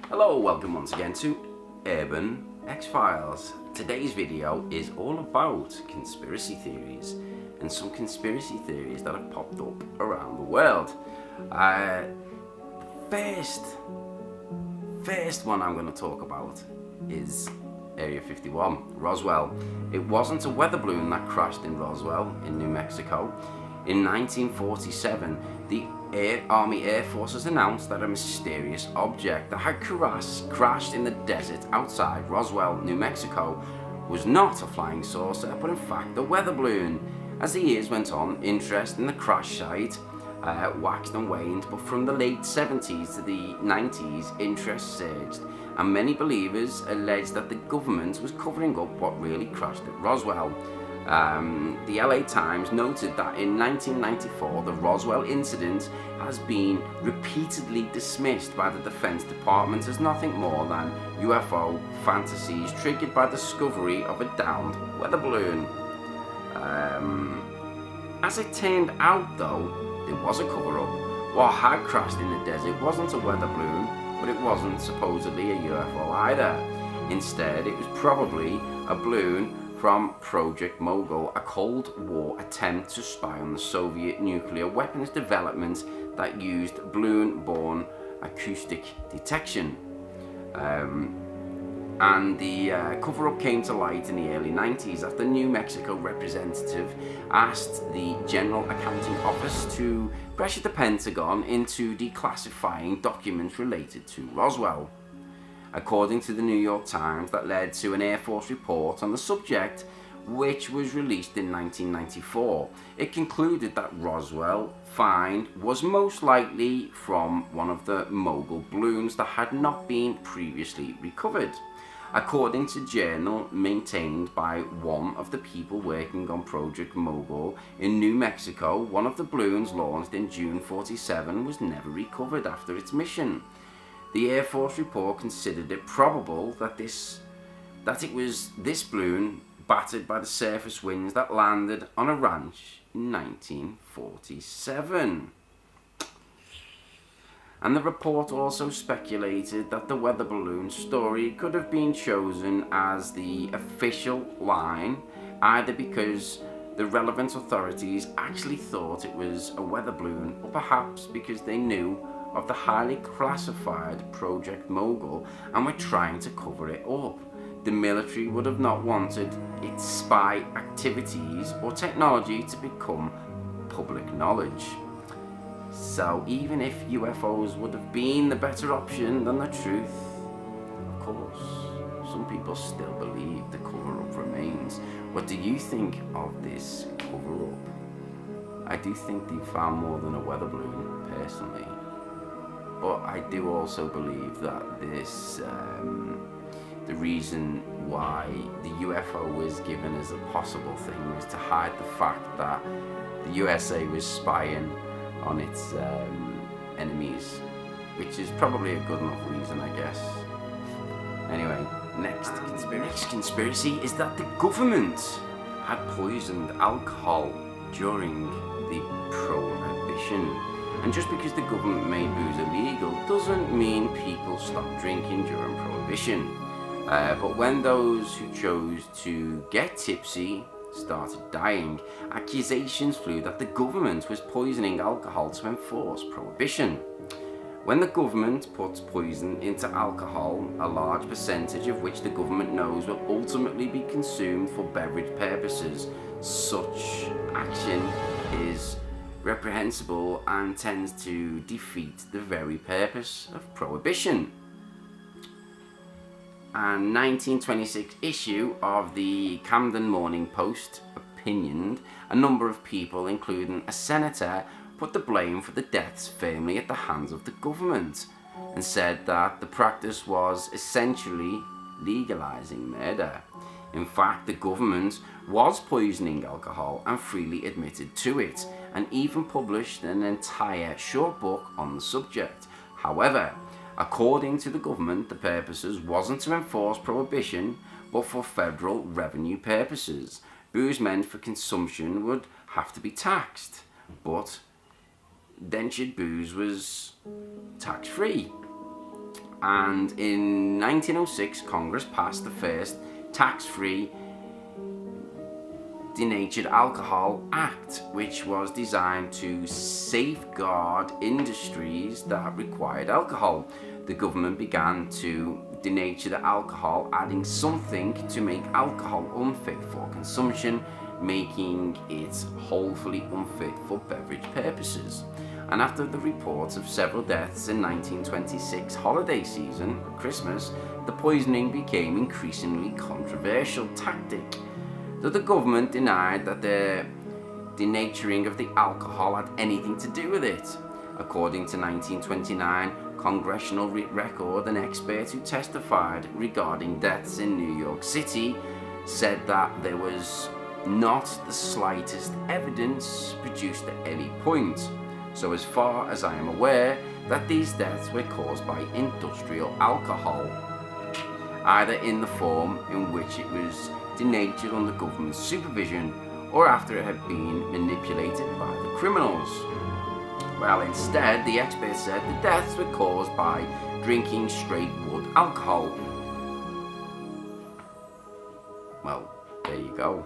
Hello, welcome once again to Urban X-Files. Today's video is all about conspiracy theories and some conspiracy theories that have popped up around the world. First one I'm going to talk about is Area 51, Roswell. It wasn't a weather balloon that crashed in Roswell in New Mexico. In 1947, the Army Air Forces announced that a mysterious object that had crashed in the desert outside Roswell, New Mexico, was not a flying saucer, but in fact a weather balloon. As the years went on, interest in the crash site waxed and waned, but from the late 70s to the 90s, interest surged, and many believers alleged that the government was covering up what really crashed at Roswell. The LA Times noted that in 1994, the Roswell incident has been repeatedly dismissed by the Defense Department as nothing more than UFO fantasies triggered by the discovery of a downed weather balloon. As it turned out, though, there was a cover-up. What had crashed in the desert wasn't a weather balloon, but it wasn't supposedly a UFO either. Instead, it was probably a balloon from Project Mogul, a Cold War attempt to spy on the Soviet nuclear weapons development that used balloon-borne acoustic detection. And the cover-up came to light in the early 90s after New Mexico representative asked the General Accounting Office to pressure the Pentagon into declassifying documents related to Roswell. According to the New York Times, that led to an Air Force report on the subject, which was released in 1994. It concluded that Roswell find was most likely from one of the Mogul balloons that had not been previously recovered. According to a journal maintained by one of the people working on Project Mogul in New Mexico, one of the balloons launched in June 1947 was never recovered after its mission. The Air Force report considered it probable that it was this balloon battered by the surface winds that landed on a ranch in 1947. And the report also speculated that the weather balloon story could have been chosen as the official line, either because the relevant authorities actually thought it was a weather balloon, or perhaps because they knew of the highly classified Project Mogul and were trying to cover it up. The military would have not wanted its spy activities or technology to become public knowledge. So even if UFOs would have been the better option than the truth, of course, some people still believe the cover-up remains. What do you think of this cover-up? I do think they found more than a weather balloon, personally. But I do also believe that this, the reason why the UFO was given as a possible thing was to hide the fact that the USA was spying on its enemies, which is probably a good enough reason, I guess. Anyway, next conspiracy is that the government had poisoned alcohol during the prohibition. And just because the government made booze illegal doesn't mean people stopped drinking during prohibition. But when those who chose to get tipsy started dying, accusations flew that the government was poisoning alcohol to enforce prohibition. When the government puts poison into alcohol, a large percentage of which the government knows will ultimately be consumed for beverage purposes, such action is reprehensible and tends to defeat the very purpose of prohibition. And 1926 issue of the Camden Morning Post opinioned a number of people, including a senator, put the blame for the deaths firmly at the hands of the government and said that the practice was essentially legalizing murder. In fact, the government was poisoning alcohol and freely admitted to it, and even published an entire short book on the subject. However, according to the government, the purposes wasn't to enforce prohibition, but for federal revenue purposes. Booze meant for consumption would have to be taxed, but dentured booze was tax-free. and in 1906 Congress passed the first tax-free Denatured Alcohol Act, which was designed to safeguard industries that required alcohol. The government began to denature the alcohol, adding something to make alcohol unfit for consumption, making it wholly unfit for beverage purposes. And after the reports of several deaths in 1926 holiday season, Christmas, the poisoning became increasingly controversial tactic. Though the government denied that the denaturing of the alcohol had anything to do with it. According to 1929 congressional record, an expert who testified regarding deaths in New York City said that there was not the slightest evidence produced at any point. So as far as I am aware, that these deaths were caused by industrial alcohol, either in the form in which it was denatured under government supervision or after it had been manipulated by the criminals. Well, instead, the expert said the deaths were caused by drinking straight wood alcohol. Well, there you go.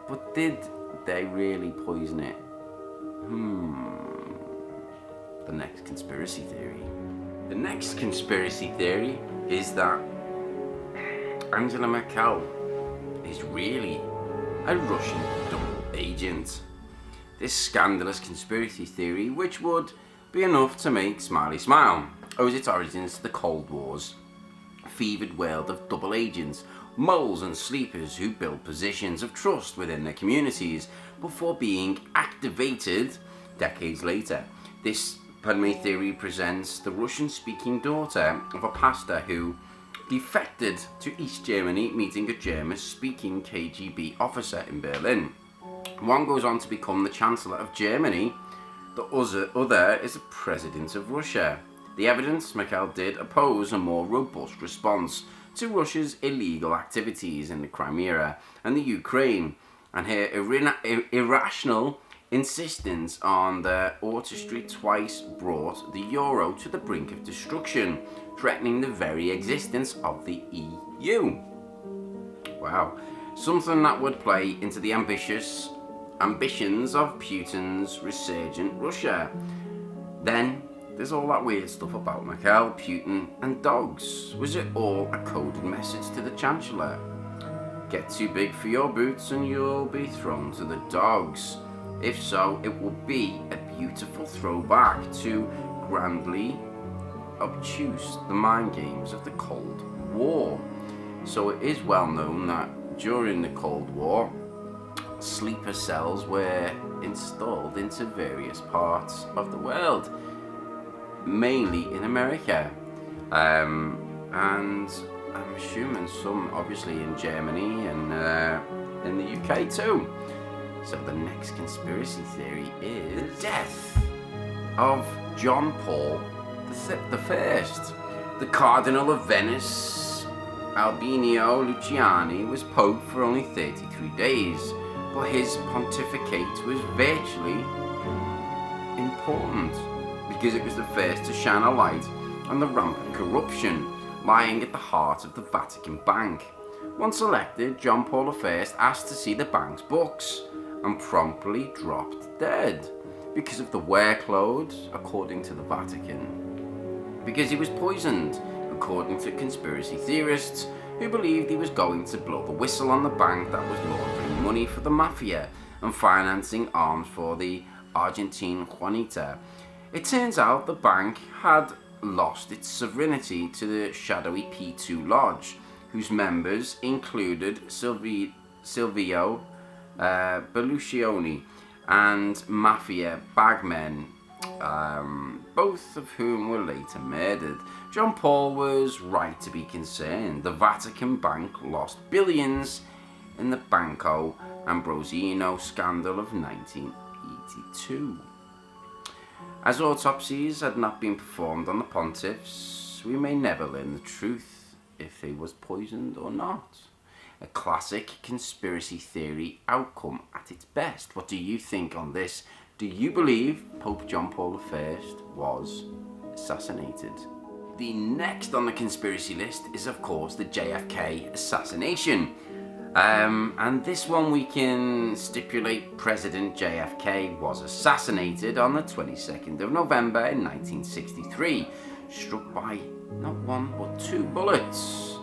But did they really poison it? The next conspiracy theory. The next conspiracy theory is that Angela Merkel is really a Russian double agent. This scandalous conspiracy theory, which would be enough to make Smiley smile, owes its origins to the Cold War's fevered world of double agents, moles and sleepers who build positions of trust within their communities before being activated decades later. This theory presents the Russian-speaking daughter of a pastor who defected to East Germany, meeting a German-speaking KGB officer in Berlin. One goes on to become the Chancellor of Germany, the other is the President of Russia. The evidence, Merkel did oppose a more robust response to Russia's illegal activities in the Crimea and the Ukraine, and her irrational insistence on the autocracy twice brought the euro to the brink of destruction, threatening the very existence of the EU. Wow, something that would play into the ambitions of Putin's resurgent Russia. Then there's all that weird stuff about Merkel, Putin and dogs. Was it all a coded message to the Chancellor? Get too big for your boots and you'll be thrown to the dogs. If so, it will be a beautiful throwback to grandly obtuse the mind games of the Cold War. So it is well known that during the Cold War, sleeper cells were installed into various parts of the world, mainly in America, and I'm assuming some obviously in Germany and in the UK too. So the next conspiracy theory is the death of John Paul I. The Cardinal of Venice, Albino Luciani, was Pope for only 33 days, but his pontificate was virtually important because it was the first to shine a light on the rampant corruption lying at the heart of the Vatican Bank. Once elected, John Paul I asked to see the bank's books and promptly dropped dead because of the workload, according to the Vatican. Because he was poisoned, according to conspiracy theorists who believed he was going to blow the whistle on the bank that was laundering money for the mafia and financing arms for the Argentine Juanita. It turns out the bank had lost its sovereignty to the shadowy P2 Lodge, whose members included Silvio Berlusconi and mafia bagmen, both of whom were later murdered. John Paul was right to be concerned. The Vatican Bank lost billions in the Banco Ambrosino scandal of 1982. As autopsies had not been performed on the pontiffs, we may never learn the truth if he was poisoned or not. A classic conspiracy theory outcome at its best. What do you think on this? Do you believe Pope John Paul I was assassinated? The next on the conspiracy list is, of course, the JFK assassination. And this one we can stipulate President JFK was assassinated on the 22nd of November in 1963, struck by not one but two bullets,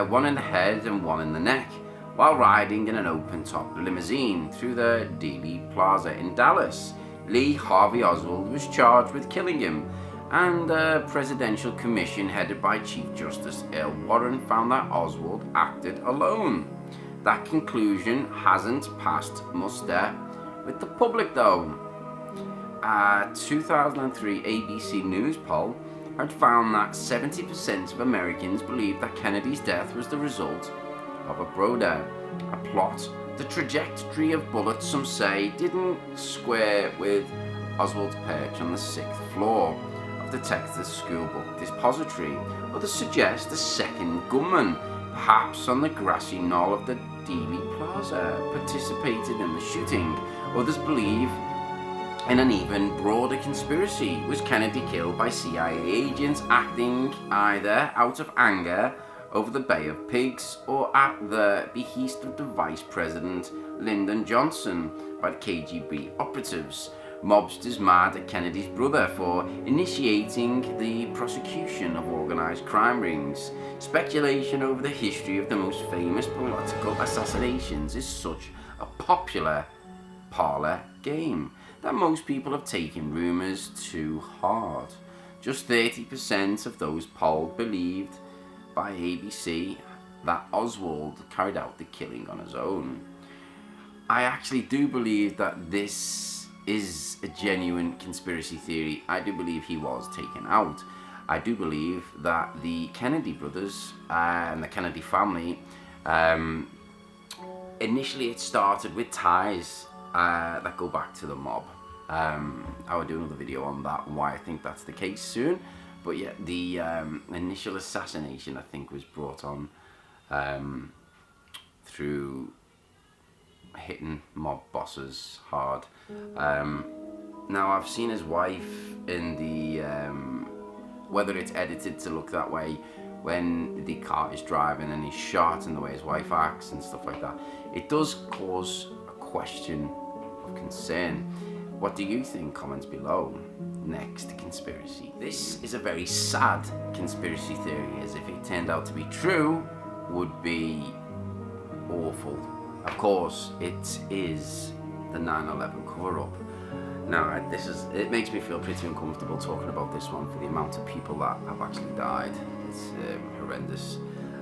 one in the head and one in the neck, while riding in an open-top limousine through the Dealey Plaza in Dallas. Lee Harvey Oswald was charged with killing him, and a presidential commission headed by Chief Justice Earl Warren found that Oswald acted alone. That conclusion hasn't passed muster with the public though. A 2003 ABC News poll had found that 70% of Americans believed that Kennedy's death was the result of a broder, a plot. The trajectory of bullets, some say, didn't square with Oswald's perch on the 6th floor of the Texas School Book Depository. Others suggest a second gunman, perhaps on the grassy knoll of the Dealey Plaza, participated in the shooting. Others believe in an even broader conspiracy. Was Kennedy killed by CIA agents acting either out of anger over the Bay of Pigs or at the behest of the Vice President Lyndon Johnson by the KGB operatives? Mobsters mad at Kennedy's brother for initiating the prosecution of organized crime rings. Speculation over the history of the most famous political assassinations is such a popular parlor game that most people have taken rumors too hard. Just 30% of those polled believed by ABC that Oswald carried out the killing on his own. I actually do believe that this is a genuine conspiracy theory. I do believe he was taken out. I do believe that the Kennedy brothers and the Kennedy family, initially it started with ties that go back to the mob. I will do another video on that and why I think that's the case soon. But yeah, the initial assassination I think was brought on through hitting mob bosses hard. Now I've seen his wife in the whether it's edited to look that way when the car is driving and he's shot and the way his wife acts and stuff like that. It does cause a question of concern. What do you think? Comments below. Next conspiracy. This is a very sad conspiracy theory, as if it turned out to be true would be awful. Of course, it is the 9/11 cover-up. Now, it makes me feel pretty uncomfortable talking about this one for the amount of people that have actually died. It's horrendous.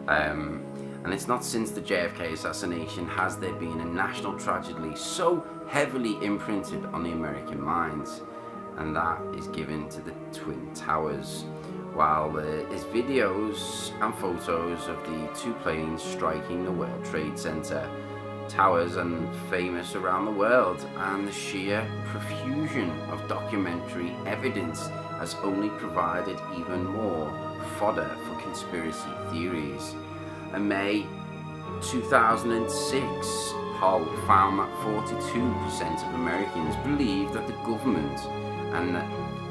And it's not since the JFK assassination has there been a national tragedy so heavily imprinted on the American minds, and that is given to the Twin Towers. While there is videos and photos of the two planes striking the World Trade Center, towers and famous around the world, and the sheer profusion of documentary evidence has only provided even more fodder for conspiracy theories. A May 2006 poll found that 42% of Americans believe that the government and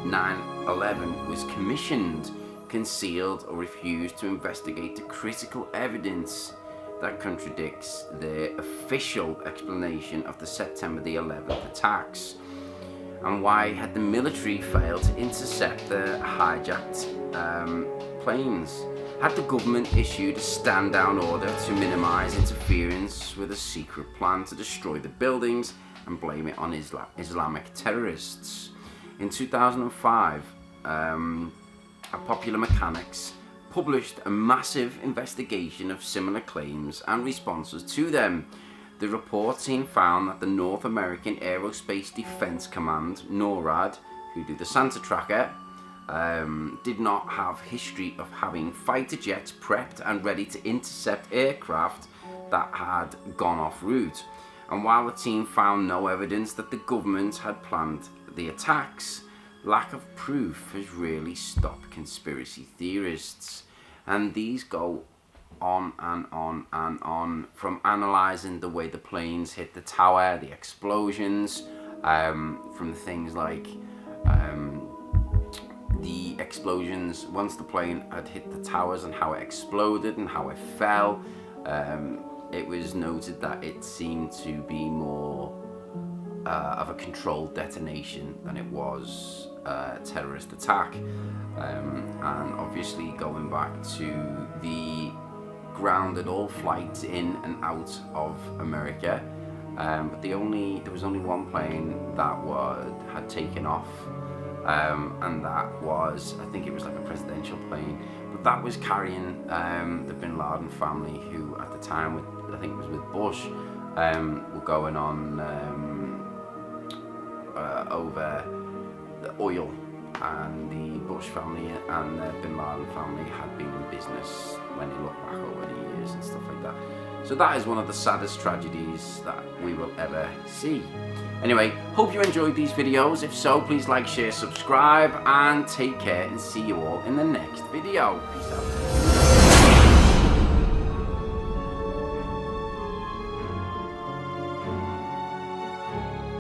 9/11 was commissioned, concealed, or refused to investigate the critical evidence that contradicts their official explanation of the September the 11th attacks. And why had the military failed to intercept the hijacked planes? Had the government issued a stand-down order to minimize interference with a secret plan to destroy the buildings and blame it on Islamic terrorists? In 2005, Popular Mechanics published a massive investigation of similar claims and responses to them. The report team found that the North American Aerospace Defense Command, NORAD, who do the Santa tracker, did not have history of having fighter jets prepped and ready to intercept aircraft that had gone off route. And while the team found no evidence that the government had planned the attacks, lack of proof has really stopped conspiracy theorists. And these go on and on and on, from analysing the way the planes hit the tower, the explosions, from things like the explosions once the plane had hit the towers and how it exploded and how it fell. It was noted that it seemed to be more of a controlled detonation than it was a terrorist attack. And obviously going back to the grounded all flights in and out of America, but there was only one plane that had taken off, and that was, I think it was like a presidential plane, but that was carrying the Bin Laden family, who at the time, I think it was with Bush, were going on over the oil, and the Bush family and the Bin Laden family had been in business when they look back over the years and stuff like that. So that is one of the saddest tragedies that we will ever see. Anyway, hope you enjoyed these videos. If so, please like, share, subscribe, and take care, and see you all in the next video. Peace out.